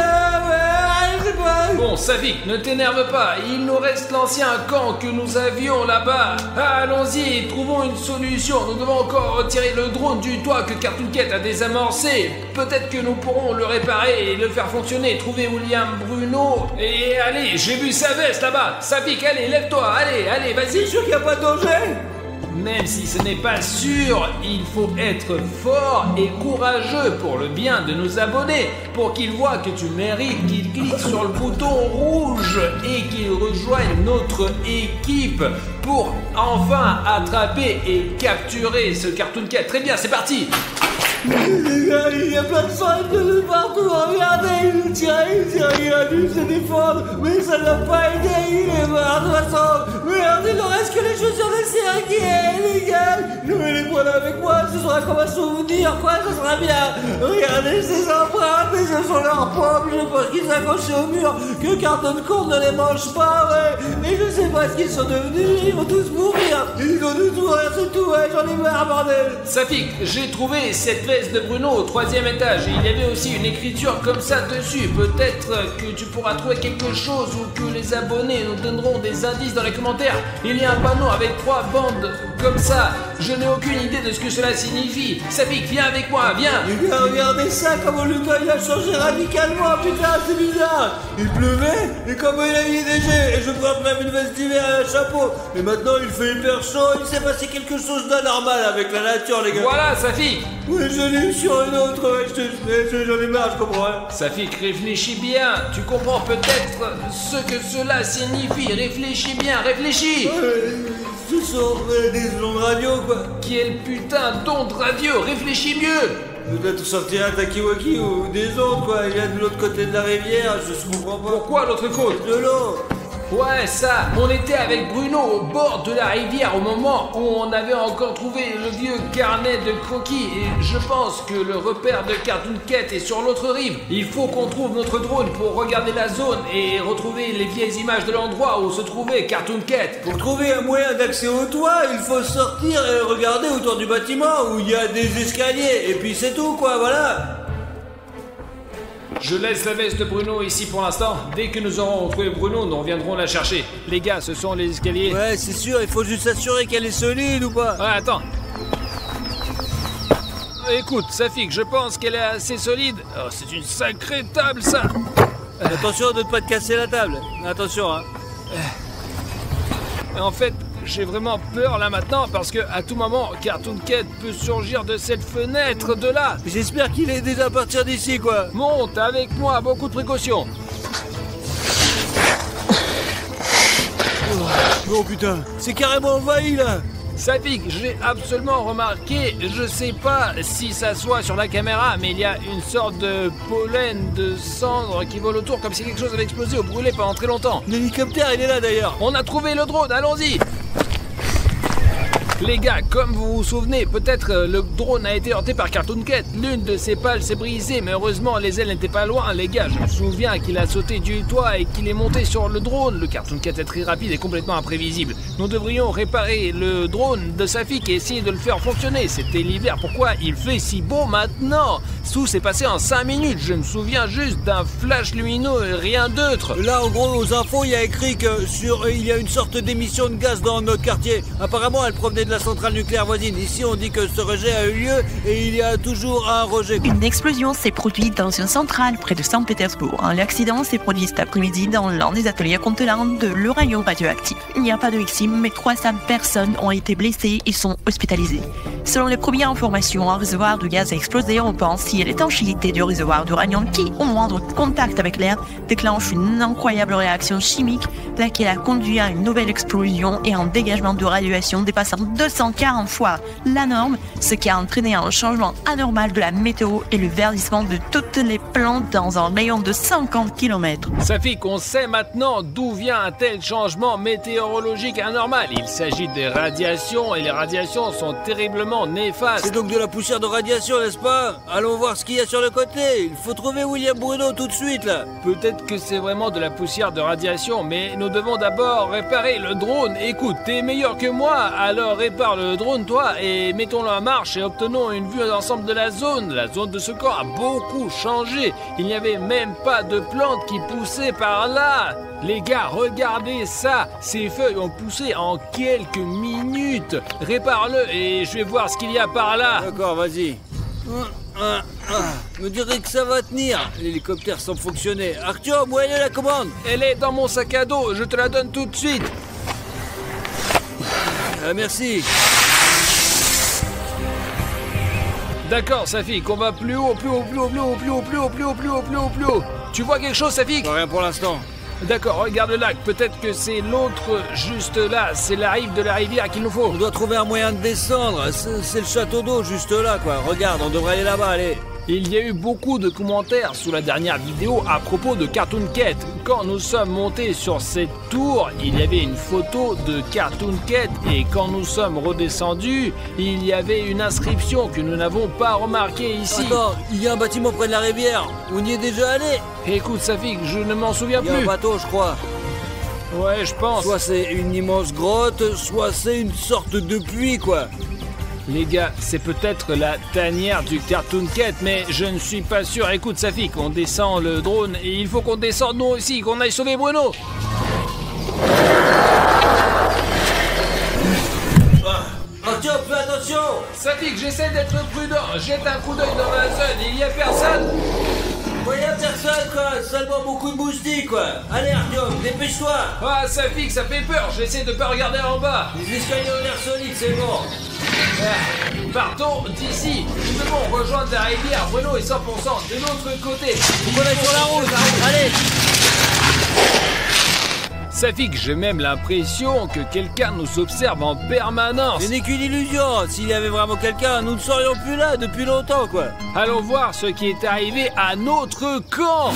Je sais pas. Bon, Safi, ne t'énerve pas. Il nous reste l'ancien camp que nous avions là-bas. Allons-y, trouvons une solution. Nous devons encore retirer le drone du toit que Cartoon Cat a désamorcé. Peut-être que nous pourrons le réparer et le faire fonctionner. Trouver William Bruno. Et allez, j'ai vu sa veste là-bas. Safi, allez, lève-toi. Allez, vas-y. C'est sûr qu'il n'y a pas de danger? Même si ce n'est pas sûr, il faut être fort et courageux pour le bien de nos abonnés, pour qu'ils voient que tu mérites, qu'ils cliquent sur le bouton rouge et qu'ils rejoignent notre équipe pour enfin attraper et capturer ce Cartoon Cat. Très bien, c'est parti! Les gars, il y a plein de sang de partout, regardez, il tire, il a dû se défendre, mais ça ne l'a pas aidé, il est mort de toute façon. Merde, il ne reste que les chaussures de cirque, les gars, je vais les prendre avec moi, ce sera comme un souvenir, quoi, ce sera bien. Regardez ces empreintes, et ce sont leurs pommes, je pense qu'ils s'accrochent au mur, que Carton Court ne les mange pas, ouais. Et je sais pas ce qu'ils sont devenus, ils vont tous mourir, ils vont tous mourir, c'est tout, ouais, j'en ai marre, bordel. Safik, j'ai trouvé cette veste de Bruno au 3e étage et il y avait aussi une écriture comme ça dessus. Peut-être que tu pourras trouver quelque chose ou que les abonnés nous donneront des indices dans les commentaires. Il y a un panneau avec 3 bandes comme ça. Je n'ai aucune idée de ce que cela signifie. Safik, viens avec moi, viens. Eh bien, regardez ça, comment le gars il a changé radicalement, putain, c'est bizarre. Il pleuvait, et comment il a mis des jets, et je porte même une veste d'hiver et un chapeau. Et maintenant il fait hyper chaud, il s'est passé quelque chose d'anormal avec la nature, les gars. Voilà, Safik. Oui, je l'ai eu sur une autre, j'en ai marre, je comprends rien. Safik, réfléchis bien. Tu comprends peut-être ce que cela signifie. Réfléchis bien, réfléchis. Ce sont des ondes radio, quoi. Quel putain d'onde radio. Réfléchis mieux. Peut-être sortir un Takiwaki ou des ondes, quoi. Il y a de l'autre côté de la rivière, je comprends pas. Pourquoi l'autre côte? De l'eau. Ouais, ça, on était avec Bruno au bord de la rivière au moment où on avait encore trouvé le vieux carnet de croquis et je pense que le repère de Cartoon Cat est sur l'autre rive. Il faut qu'on trouve notre drone pour regarder la zone et retrouver les vieilles images de l'endroit où se trouvait Cartoon Cat. Pour trouver un moyen d'accès au toit, il faut sortir et regarder autour du bâtiment où il y a des escaliers et puis c'est tout quoi, voilà. Je laisse la veste de Bruno ici pour l'instant. Dès que nous aurons retrouvé Bruno, nous reviendrons la chercher. Les gars, ce sont les escaliers. Ouais, c'est sûr, il faut juste s'assurer qu'elle est solide ou pas. Ouais, attends. Écoute, Safik, je pense qu'elle est assez solide. Oh, c'est une sacrée table, ça. Attention de ne pas te casser la table. Attention, hein. En fait, j'ai vraiment peur là maintenant parce que à tout moment, Cartoon Cat peut surgir de cette fenêtre de là. J'espère qu'il est déjà parti d'ici, quoi. Monte avec moi, beaucoup de précautions. Oh putain, c'est carrément envahi là. Safik, j'ai absolument remarqué, je sais pas si ça soit sur la caméra, mais il y a une sorte de pollen, de cendre qui vole autour comme si quelque chose avait explosé ou brûlé pendant très longtemps. L'hélicoptère, il est là d'ailleurs. On a trouvé le drone, allons-y. Les gars, comme vous vous souvenez, peut-être le drone a été heurté par Cartoon Cat. L'une de ses pales s'est brisée, mais heureusement les ailes n'étaient pas loin. Les gars, je me souviens qu'il a sauté du toit et qu'il est monté sur le drone. Le Cartoon Cat est très rapide et complètement imprévisible. Nous devrions réparer le drone de Safik et essayer de le faire fonctionner. C'était l'hiver, pourquoi il fait si beau maintenant? Tout s'est passé en 5 minutes. Je me souviens juste d'un flash lumineux et rien d'autre. Là, en gros, aux infos, il y a écrit que il y a une sorte d'émission de gaz dans notre quartier. Apparemment, elle provenait de la centrale nucléaire voisine. Ici, on dit que ce rejet a eu lieu et il y a toujours un rejet. Une explosion s'est produite dans une centrale près de Saint-Pétersbourg. L'accident s'est produit cet après-midi dans l'un des ateliers contenant de l'uranium radioactif. Il n'y a pas de victimes, mais 300 personnes ont été blessées et sont hospitalisées. Selon les premières informations, un réservoir de gaz a explosé. On pense si l'étanchéité du réservoir d'uranium qui, au moindre contact avec l'air, déclenche une incroyable réaction chimique, laquelle a conduit à une nouvelle explosion et un dégagement de radiation dépassant 240 fois la norme, ce qui a entraîné un changement anormal de la météo et le verdissement de toutes les plantes dans un rayon de 50 km. Safik, on sait maintenant d'où vient un tel changement météorologique anormal. Il s'agit des radiations et les radiations sont terriblement néfastes. C'est donc de la poussière de radiation, n'est-ce pas? Allons voir ce qu'il y a sur le côté. Il faut trouver William Bruno tout de suite, là. Peut-être que c'est vraiment de la poussière de radiation, mais nous devons d'abord réparer le drone. Écoute, t'es meilleur que moi, alors répare le drone, toi, et mettons-le en marche et obtenons une vue d'ensemble de la zone. La zone de ce camp a beaucoup changé. Il n'y avait même pas de plantes qui poussaient par là. Les gars, regardez ça. Ces feuilles ont poussé en quelques minutes. Répare-le et je vais voir ce qu'il y a par là. D'accord, vas-y. Me dirais que ça va tenir. L'hélicoptère semble fonctionner. Arthur, où est la commande? Elle est dans mon sac à dos, je te la donne tout de suite. Merci. D'accord, Safik, on va plus haut, plus haut, plus haut, plus haut, plus haut, plus haut, plus haut, plus haut, plus haut, plus haut. Tu vois quelque chose, Safik? Rien pour l'instant. D'accord, regarde le lac, peut-être que c'est l'autre juste là, c'est la rive de la rivière qu'il nous faut. On doit trouver un moyen de descendre, c'est le château d'eau juste là quoi, regarde, on devrait aller là-bas, allez. Il y a eu beaucoup de commentaires sous la dernière vidéo à propos de Cartoon Cat. Quand nous sommes montés sur cette tour, il y avait une photo de Cartoon Cat et quand nous sommes redescendus, il y avait une inscription que nous n'avons pas remarquée ici. Attends, il y a un bâtiment près de la rivière, on y est déjà allé? Écoute Safik, je ne m'en souviens plus. Il y a un bateau je crois. Ouais, je pense. Soit c'est une immense grotte, soit c'est une sorte de puits quoi. Les gars, c'est peut-être la tanière du Cartoon Cat, mais je ne suis pas sûr. Écoute, Safik, on descend le drone et il faut qu'on descende nous aussi, qu'on aille sauver Bruno. Arthur, fais attention! Safik, j'essaie d'être prudent. Jette un coup d'œil dans la zone, il y a personne. Il y a personne quoi, seulement beaucoup de moustiques quoi. Allez Arthur, dépêche-toi! Ah, Safik, ça fait peur, j'essaie de pas regarder en bas. Les escaliers ont l'air solides, c'est bon. Partons d'ici. Nous devons rejoindre la rivière. Bruno est 100% de l'autre côté. On est sur la route. Allez. Safik, j'ai même l'impression que quelqu'un nous observe en permanence. Ce n'est qu'une illusion. S'il y avait vraiment quelqu'un, nous ne serions plus là depuis longtemps quoi. Allons voir ce qui est arrivé à notre camp.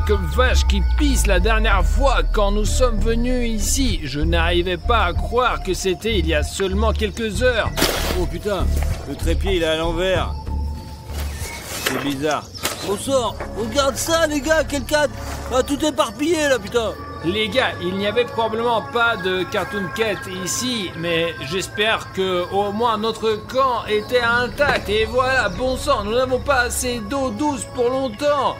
que vache qui pisse la dernière fois quand nous sommes venus ici. Je n'arrivais pas à croire que c'était il y a seulement quelques heures. Oh putain, le trépied il est à l'envers. C'est bizarre. On sort. Regarde ça, les gars, quelqu'un a tout éparpillé, là, putain. Les gars, il n'y avait probablement pas de Cartoon Cat ici, mais j'espère que au moins notre camp était intact. Et voilà, bon sang, nous n'avons pas assez d'eau douce pour longtemps.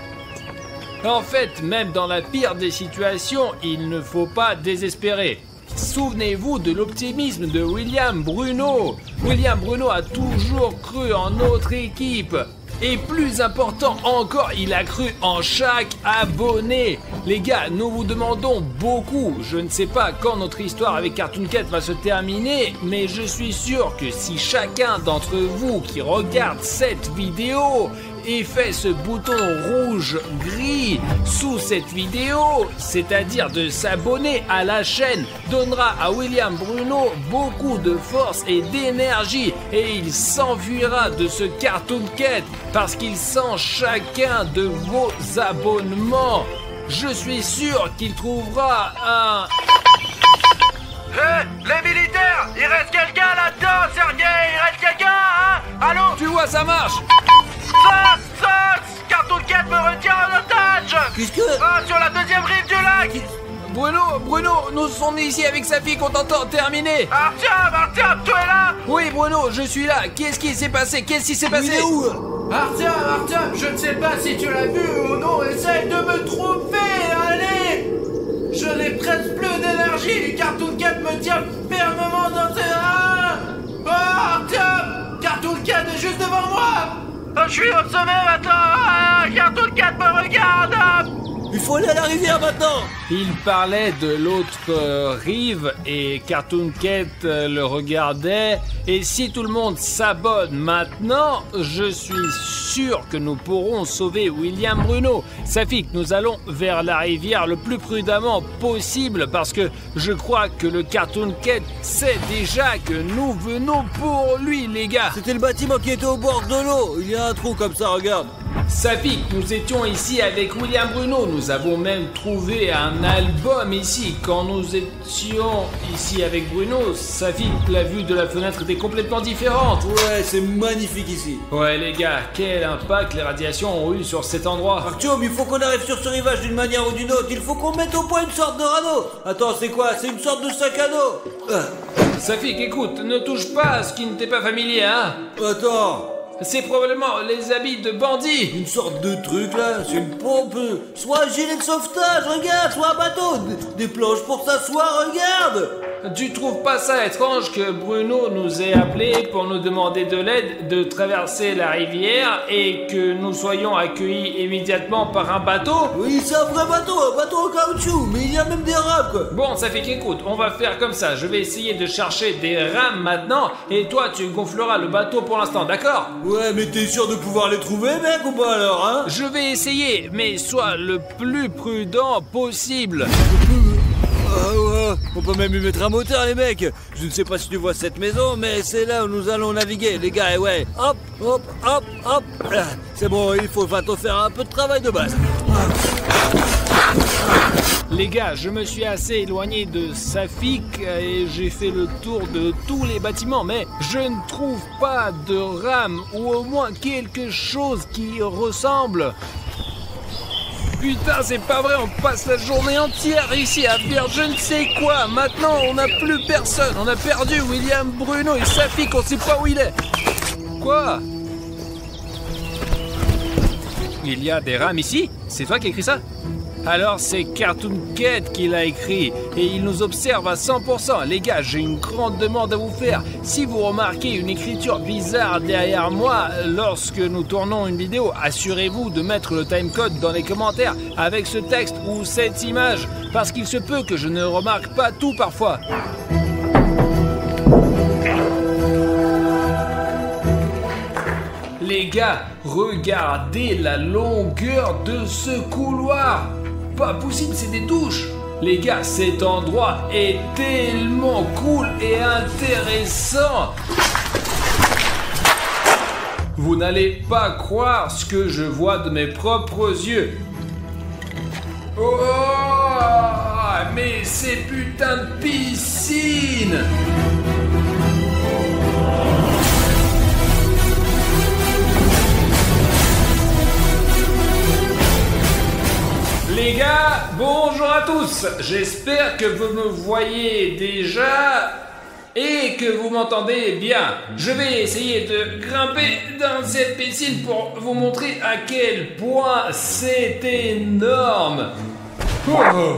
En fait, même dans la pire des situations, il ne faut pas désespérer. Souvenez-vous de l'optimisme de William Bruno. William Bruno a toujours cru en notre équipe. Et plus important encore, il a cru en chaque abonné. Les gars, nous vous demandons beaucoup. Je ne sais pas quand notre histoire avec Cartoon Cat va se terminer, mais je suis sûr que si chacun d'entre vous qui regarde cette vidéo et fait ce bouton rouge-gris sous cette vidéo, c'est-à-dire de s'abonner à la chaîne, donnera à William Bruno beaucoup de force et d'énergie et il s'enfuira de ce Cartoon Cat parce qu'il sent chacun de vos abonnements. Je suis sûr qu'il trouvera un... Les militaires! Il reste quelqu'un là-dedans, Sergei! Il reste quelqu'un, hein? Allô? Tu vois, ça marche! Cartoon Cat me retient en otage! Qu'est-ce que... Sur la deuxième rive du lac! Bruno, nous sommes ici avec sa fille qu'on t'entend terminer. Artyom, tu es là? Oui, Bruno, je suis là. Qu'est-ce qui s'est passé? Il est où? Artyom, je ne sais pas si tu l'as vu ou non, essaye de me trouver, allez! Je n'ai presque plus d'énergie, Cartoon Cat me tient fermement dans ses reins! Oh, Artyom! Cartoon Cat est juste devant moi! Je suis au sommet maintenant! Cartoon Cat me regarde! Il faut aller à la rivière maintenant. Il parlait de l'autre rive et Cartoon Cat le regardait. Et si tout le monde s'abonne maintenant, je suis sûr que nous pourrons sauver William Bruno. Ça fait que nous allons vers la rivière le plus prudemment possible parce que je crois que le Cartoon Cat sait déjà que nous venons pour lui, les gars. C'était le bâtiment qui était au bord de l'eau. Il y a un trou comme ça, regarde. Safik, nous étions ici avec William Bruno. Nous avons même trouvé un album ici. Quand nous étions ici avec Bruno, Safik, la vue de la fenêtre était complètement différente. Ouais, c'est magnifique ici. Ouais, les gars, quel impact les radiations ont eu sur cet endroit. Artyom, il faut qu'on arrive sur ce rivage d'une manière ou d'une autre. Il faut qu'on mette au point une sorte de radeau. Attends, c'est quoi? C'est une sorte de sac à dos. Safik, écoute, ne touche pas à ce qui ne t'est pas familier, hein. Attends. C'est probablement les habits de bandits. Une sorte de truc là, c'est une pompe. Soit un gilet de sauvetage, regarde, soit un bateau. Des planches pour s'asseoir, regarde. Tu trouves pas ça étrange que Bruno nous ait appelés pour nous demander de l'aide de traverser la rivière et que nous soyons accueillis immédiatement par un bateau? Oui, c'est un vrai bateau, un bateau en caoutchouc, mais il y a même des rames quoi. Bon, ça fait qu'écoute, on va faire comme ça. Je vais essayer de chercher des rames maintenant et toi tu gonfleras le bateau pour l'instant, d'accord? Ouais, mais t'es sûr de pouvoir les trouver, mec, ou pas alors, hein? Je vais essayer, mais sois le plus prudent possible. On peut même y mettre un moteur, les mecs. Je ne sais pas si tu vois cette maison, mais c'est là où nous allons naviguer, les gars. Et ouais, hop, hop, hop, hop. C'est bon, il faut faire un peu de travail de base. Les gars, je me suis assez éloigné de Safik et j'ai fait le tour de tous les bâtiments, mais je ne trouve pas de rame ou au moins quelque chose qui ressemble. Putain, c'est pas vrai, on passe la journée entière ici à faire je ne sais quoi. Maintenant, on n'a plus personne. On a perdu William Bruno et Safik, on sait pas où il est. Quoi? Il y a des rames ici? C'est toi qui as écrit ça? Alors c'est Cartoon Cat qui l'a écrit et il nous observe à 100%. Les gars, j'ai une grande demande à vous faire. Si vous remarquez une écriture bizarre derrière moi lorsque nous tournons une vidéo, assurez-vous de mettre le timecode dans les commentaires avec ce texte ou cette image parce qu'il se peut que je ne remarque pas tout parfois. Les gars, regardez la longueur de ce couloir. Pas possible, c'est des douches. Les gars, cet endroit est tellement cool et intéressant. Vous n'allez pas croire ce que je vois de mes propres yeux. Oh, mais ces putains de piscines! Les gars, bonjour à tous. J'espère que vous me voyez déjà et que vous m'entendez bien. Je vais essayer de grimper dans cette piscine pour vous montrer à quel point c'est énorme. Oh.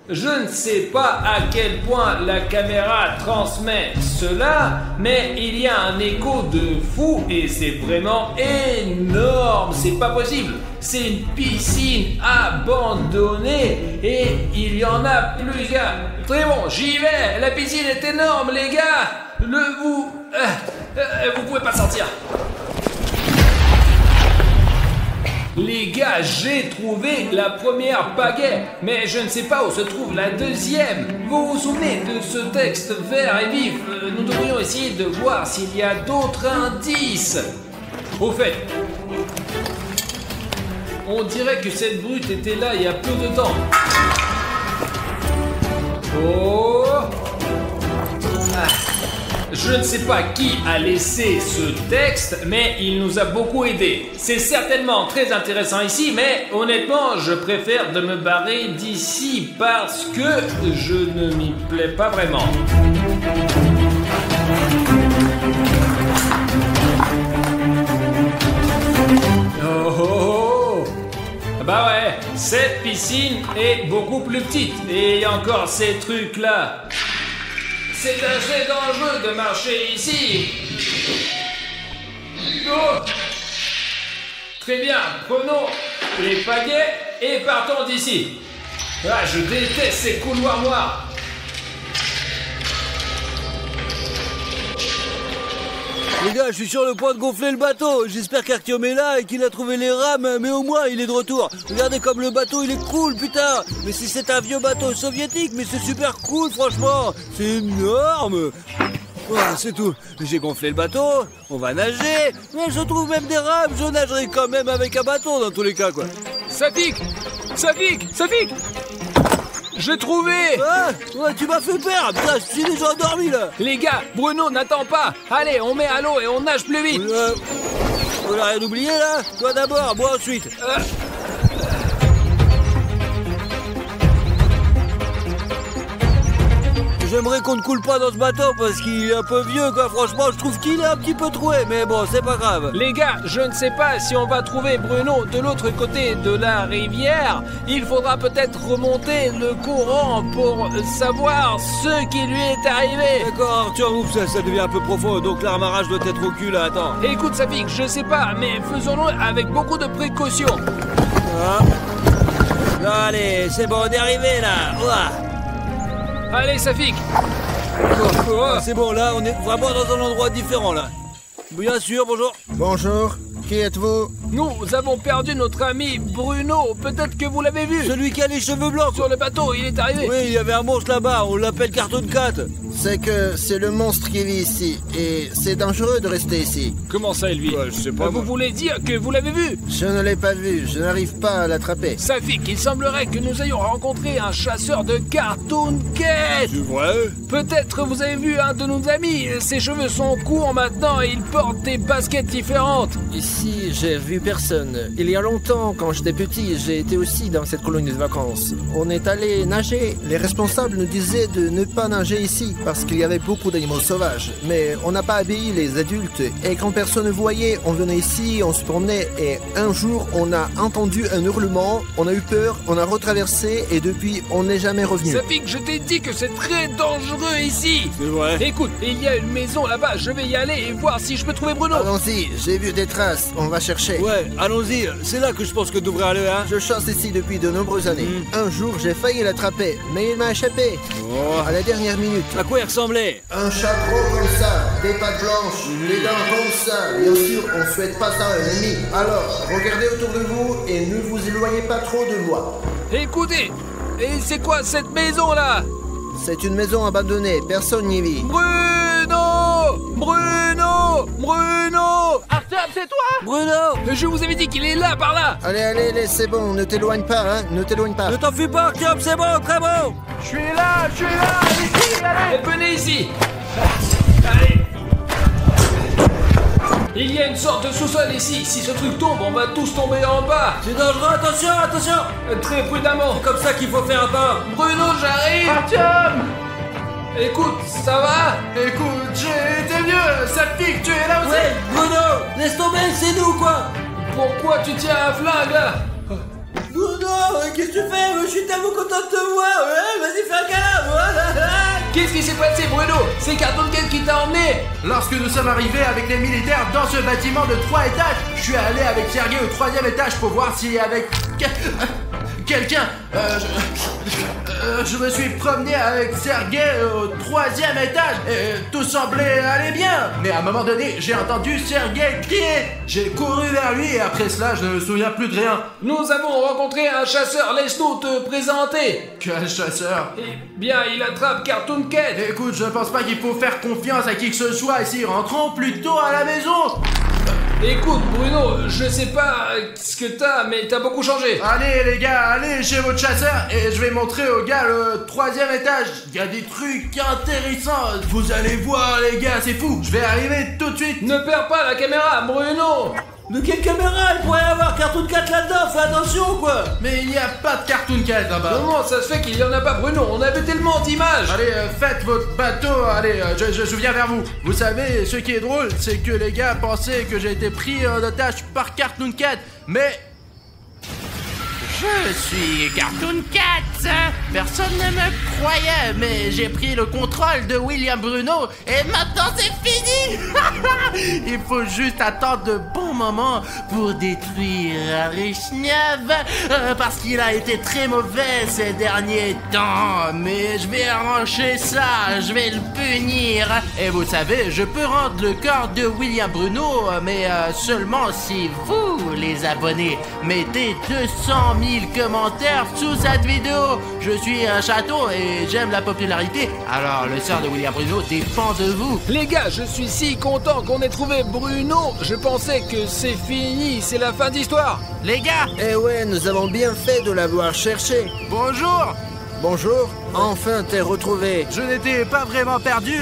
Je ne sais pas à quel point la caméra transmet cela, mais il y a un écho de fou et c'est vraiment énorme, c'est pas possible. C'est une piscine abandonnée et il y en a plusieurs. Très bon, j'y vais, la piscine est énorme les gars. Vous pouvez pas sortir. Les gars, j'ai trouvé la première pagaie, mais je ne sais pas où se trouve la deuxième. Vous vous souvenez de ce texte vert et vif? Nous devrions essayer de voir s'il y a d'autres indices. Au fait, on dirait que cette brute était là il y a peu de temps. Oh! Je ne sais pas qui a laissé ce texte, mais il nous a beaucoup aidé. C'est certainement très intéressant ici, mais honnêtement, je préfère de me barrer d'ici parce que je ne m'y plais pas vraiment. Oh! Bah ouais, cette piscine est beaucoup plus petite. Et il y a encore ces trucs-là. C'est assez dangereux de marcher ici. Oh. Très bien, prenons les pagaies et partons d'ici. Ah, je déteste ces couloirs noirs. Les gars, je suis sur le point de gonfler le bateau. J'espère qu'Artyom est là et qu'il a trouvé les rames, mais au moins il est de retour. Regardez comme le bateau il est cool, putain. Mais si c'est un vieux bateau soviétique, mais c'est super cool, franchement. C'est énorme. Voilà, c'est tout. J'ai gonflé le bateau, on va nager. Mais je trouve même des rames, je nagerai quand même avec un bateau dans tous les cas, quoi. Safik, j'ai trouvé! Ah, ouais, tu m'as fait peur. Putain, je suis déjà endormi là. Les gars, Bruno n'attend pas. Allez, on met à l'eau et on nage plus vite. On a rien oublié là? Toi d'abord, moi ensuite. J'aimerais qu'on ne coule pas dans ce bateau parce qu'il est un peu vieux, quoi. Franchement, je trouve qu'il est un petit peu troué, mais bon, c'est pas grave. Les gars, je ne sais pas si on va trouver Bruno de l'autre côté de la rivière. Il faudra peut-être remonter le courant pour savoir ce qui lui est arrivé. D'accord, Arthur, oups, ça devient un peu profond, donc l'amarrage doit être au cul là, attends. Écoute, Safik, je sais pas, mais faisons-le avec beaucoup de précautions. Ah. Allez, c'est bon, on est arrivé là. Ouah. Allez, Safik. C'est bon, là, on est vraiment dans un endroit différent, là. Bien sûr, bonjour. Bonjour, qui êtes-vous? Nous avons perdu notre ami Bruno. Peut-être que vous l'avez vu. Celui qui a les cheveux blancs. Sur le bateau, il est arrivé. Oui, il y avait un monstre là-bas, on l'appelle Cartoon Cat. C'est que c'est le monstre qui vit ici, et c'est dangereux de rester ici. Comment ça, lui? Ouais, je sais pas. Vous voulez dire que vous l'avez vu? Je ne l'ai pas vu, je n'arrive pas à l'attraper. Safik, il semblerait que nous ayons rencontré un chasseur de Cartoon Cat. C'est vrai? Peut-être vous avez vu un de nos amis. Ses cheveux sont courts maintenant et il porte des baskets différentes. Ici, j'ai vu personne. Il y a longtemps, quand j'étais petit, j'ai été aussi dans cette colonie de vacances. On est allé nager. Les responsables nous disaient de ne pas nager ici, parce qu'il y avait beaucoup d'animaux sauvages. Mais on n'a pas obéi les adultes. Et quand personne ne voyait, on venait ici, on se promenait. Et un jour, on a entendu un hurlement, on a eu peur, on a retraversé, et depuis, on n'est jamais revenu. Safik, je t'ai dit que c'est très dangereux ici. C'est vrai. Écoute, il y a une maison là-bas, je vais y aller et voir si je peux trouver Bruno. Allons-y, j'ai vu des traces, on va chercher. Ouais, allons-y, c'est là que je pense que devrait aller, hein. Je chasse ici depuis de nombreuses années. Un jour, j'ai failli l'attraper, mais il m'a échappé. Oh. À la dernière minute. À quoi il ressemblait? Un chat gros comme ça, des pattes blanches, des dents comme ça. Bien sûr, on souhaite pas ça à un ennemi. Alors, regardez autour de vous et ne vous éloignez pas trop de moi. Écoutez, et c'est quoi cette maison là? C'est une maison abandonnée, personne n'y vit. Bruno! Bruno! Bruno! Artyom, c'est toi? Bruno! Je vous avais dit qu'il est là, par là. Allez, c'est bon, ne t'éloigne pas, hein, ne t'éloigne pas. Ne t'en fuis pas, Artyom, c'est bon, très bon! Je suis là, ici, allez! Venez ici. Allez. Il y a une sorte de sous-sol ici. Si ce truc tombe, on va tous tomber en bas. C'est dangereux, attention! Très prudemment. Comme ça qu'il faut faire un pas! Bruno, j'arrive. Artyom! Écoute, ça va? Écoute, j'ai été mieux, ça pique, tu es là aussi? Ouais, Bruno! Laisse tomber, c'est nous, quoi! Pourquoi tu tiens un flingue là? Bruno, qu'est-ce que tu fais? Je suis tellement content de te voir! Ouais, vas-y, fais un câlin! Qu'est-ce qui s'est passé, Bruno? C'est Cartoon Cat qui t'a emmené. Lorsque nous sommes arrivés avec les militaires dans ce bâtiment de 3 étages, je suis allé avec Sergei au 3e étage pour voir s'il y avait quelqu'un. Je me suis promené avec Sergei au 3e étage et tout semblait aller bien. Mais à un moment donné, j'ai entendu Sergei crier. J'ai couru vers lui et après cela, je ne me souviens plus de rien. Nous avons rencontré un chasseur. Laisse-nous te présenter. Quel chasseur? Eh bien, il attrape Cartoon Cat. Écoute, je pense pas qu'il faut faire confiance à qui que ce soit ici. Rentrons plutôt à la maison. Écoute, Bruno, je sais pas ce que t'as, mais t'as beaucoup changé. Allez les gars, allez chez votre chasseur et je vais montrer aux gars le 3e étage. Il y a des trucs intéressants. Vous allez voir les gars, c'est fou. Je vais arriver tout de suite. Ne perds pas la caméra, Bruno. De quelle caméra? Il pourrait y avoir Cartoon Cat là-dedans, fais attention, quoi! Mais il n'y a pas de Cartoon Cat là-bas. Comment ça se fait qu'il y en a pas, Bruno? On avait tellement d'images. Allez, faites votre bateau, allez, je viens vers vous. Vous savez, ce qui est drôle, c'est que les gars pensaient que j'ai été pris en otage par Cartoon Cat, mais... Je suis Cartoon Cat. Personne ne me croyait, mais j'ai pris le contrôle de William Bruno et maintenant c'est fini. Il faut juste attendre de bons moments pour détruire Richnev parce qu'il a été très mauvais ces derniers temps. Mais je vais arranger ça, je vais le punir. Et vous savez, je peux rendre le corps de William Bruno, mais seulement si vous, les abonnés, mettez 200 000 commentaires sous cette vidéo. Je suis un chaton et j'aime la popularité, alors le sort de William Bruno dépend de vous. Les gars, je suis si content qu'on ait trouvé Bruno. Je pensais que c'est fini, c'est la fin d'histoire. Les gars, Eh ouais, nous avons bien fait de l'avoir cherché. bonjour. Bonjour, enfin t'es retrouvé. Je n'étais pas vraiment perdu,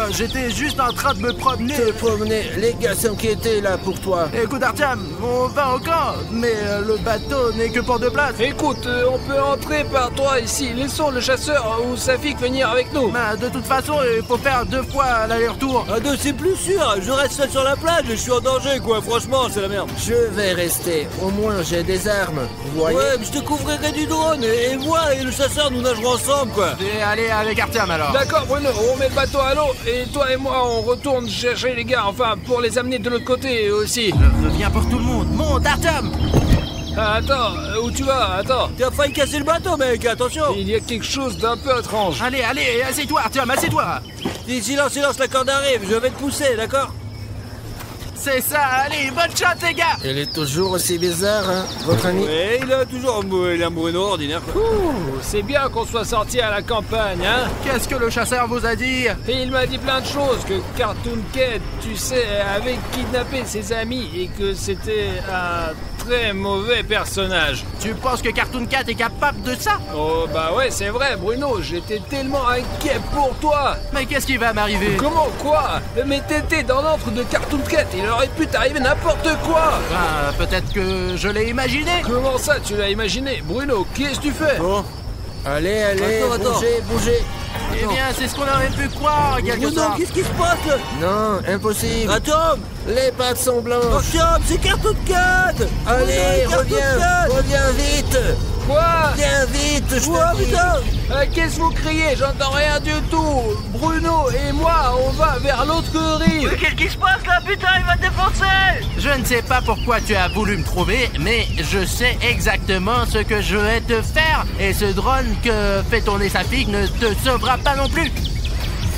j'étais juste en train de me promener. Te promener, les gars s'inquiétaient là pour toi. Écoute Artyom, on va au camp, mais le bateau n'est que pour 2 places. Écoute, on peut entrer par toi ici. Laissons le chasseur ou Safik venir avec nous. Bah, de toute façon, il faut faire 2 fois l'aller-retour. À deux, c'est plus sûr! Je reste seul sur la plage, je suis en danger, quoi! Franchement, c'est la merde! Je vais rester, au moins j'ai des armes, vous voyez. Ouais, mais je te couvrirai du drone, et moi et le chasseur, nous nagerons ensemble, quoi! Je vais aller avec Artyom alors. D'accord, Bruno, on met le bateau à l'eau et toi et moi on retourne chercher les gars, enfin pour les amener de l'autre côté aussi. Je veux bien pour tout le monde. Monte Artyom. Ah, attends, où tu vas? Attends. T'as failli casser le bateau, mec, attention! Il y a quelque chose d'un peu étrange. Allez, assieds-toi Artyom, assieds-toi. Dis, silence, la corde arrive, je vais te pousser, d'accord? C'est ça, allez, bonne chance les gars. Il est toujours aussi bizarre, hein, votre ami. Ouais, il a toujours un Bruno ordinaire, quoi. Ouh, c'est bien qu'on soit sorti à la campagne, hein. Qu'est-ce que le chasseur vous a dit? Et il m'a dit plein de choses, que Cartoon Cat, tu sais, avait kidnappé ses amis et que c'était un très mauvais personnage. Tu penses que Cartoon Cat est capable de ça? Oh bah ouais, c'est vrai, Bruno, j'étais tellement inquiet pour toi. Mais qu'est-ce qui va m'arriver? Comment quoi? Mais t'étais dans l'antre de Cartoon Cat, il aurait pu t'arriver n'importe quoi. Ben, peut-être que je l'ai imaginé. Comment ça tu l'as imaginé? Bruno, qu'est-ce que tu fais? Bon, allez, Attends. bougez. Eh bien, c'est ce qu'on aurait pu croire, quelque Bruno, part. qu'est-ce qui se passe, là? Non, impossible. Artyom! Les pattes sont blanches. Artyom, c'est Cartoon Cat! Allez, Bruno, Cartoon Cat! reviens vite. Quoi? Viens vite, je Ouais, te dis. putain! Qu'est-ce que vous criez? J'entends rien du tout. Bruno et moi, on va vers l'autre rive. Qu'est-ce qui se passe, là? Putain, il va te défoncer! Je ne sais pas pourquoi tu as voulu me trouver, mais je sais exactement ce que je vais te faire. Et ce drone que fait tourner Safik ne te sauvera pas non plus.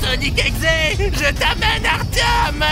Sonic Exe, je t'amène Artyom.